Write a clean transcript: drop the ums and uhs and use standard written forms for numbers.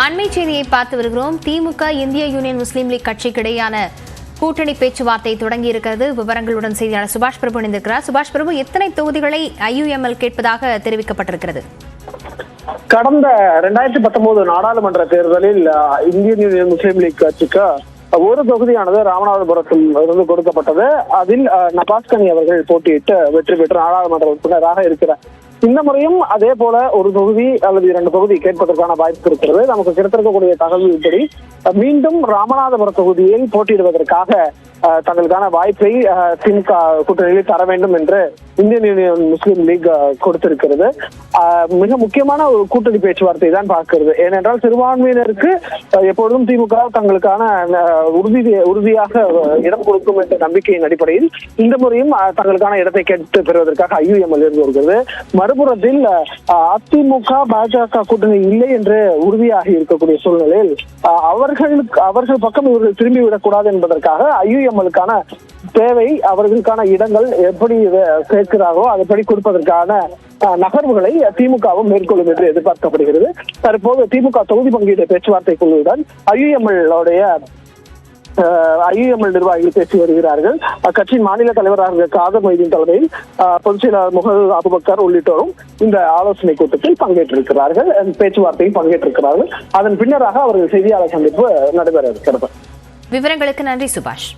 அண்மை செய்தியை பார்த்து வருகிறோம். திமுக இந்திய யூனியன் முஸ்லீம் லீக் கட்சிக்கிடையான கூட்டணி பேச்சுவார்த்தை தொடங்கி இருக்கிறது. விவரங்களுடன் செய்தியாளர் சுபாஷ் பிரபு இணைந்திருக்கிறார். சுபாஷ் பிரபு, எத்தனை தொகுதிகளை IUML கேட்பதாக தெரிவிக்கப்பட்டிருக்கிறது? கடந்த 2019 நாடாளுமன்ற தேர்தலில் இந்தியன் யூனியன் முஸ்லீம் லீக் கட்சிக்கு ஒரு தொகுதியானது ராமநாதபுரத்தில் இருந்து கொடுக்கப்பட்டது. அதில் நபாஸ்கனி அவர்கள் போட்டியிட்டு வெற்றி பெற்று நாடாளுமன்ற உறுப்பினராக இருக்கிறார். இந்த முறையும் அதே போல ஒரு தொகுதி அல்லது 2 தொகுதி கேட்பதற்கான வாய்ப்பு இருக்கிறது. நமக்கு கிடைத்திருக்கக்கூடிய தகவல்படி மீண்டும் ராமநாதபுரம் தொகுதியில் போட்டியிடுவதற்காக தங்களுக்கான வாய்ப்பை திமுக கூட்டணியில் தர வேண்டும் என்று இந்தியன் யூனியன் முஸ்லீம் லீக் கொடுத்திருக்கிறது. மிக முக்கியமான ஒரு கூட்டணி பேச்சுவார்த்தை தான் பார்க்கிறது. ஏனென்றால் சிறுபான்மையினருக்கு எப்பொழுதும் திமுக தங்களுக்கான உறுதியாக இடம் கொடுக்கும் என்ற நம்பிக்கையின் அடிப்படையில் இந்த முறையும் தங்களுக்கான இடத்தை கேட்டு பெறுவதற்காக IUML இருந்து வருகிறது. மறுபுறத்தில் அதிமுக பாஜக கூட்டணி இல்லை என்று உறுதியாகி இருக்கக்கூடிய சூழ்நிலையில் அவர்கள் பக்கம் இவர்கள் திரும்பிவிடக்கூடாது என்பதற்காக IUML-க்கான தேவை, அவர்களுக்கான இடங்கள் எப்படி கேட்கிறாரோ அதுபடி கொடுப்பதற்கான நகர்வுகளை திமுகவும் மேற்கொள்ளும் என்று எதிர்பார்க்கப்படுகிறது. தற்போது திமுக தொகுதி பங்கீடு பேச்சுவார்த்தை குழுவுடன் IUML நிர்வாகிகள் பேசி வருகிறார்கள். அக்கட்சியின் மாநில தலைவராக காதர் மொய்தீன் தலைமையில் பொதுச் செயலாளர் முகமது அபுபக்கர் உள்ளிட்டோரும் இந்த ஆலோசனை கூட்டத்தில் பங்கேற்றிருக்கிறார்கள், பேச்சுவார்த்தையில் பங்கேற்றிருக்கிறார்கள். அதன் பின்னராக அவர்கள் செய்தியாளர் சந்திப்பு நடைபெற இருக்கிறது. விவரங்களுக்கு நன்றி சுபாஷ்.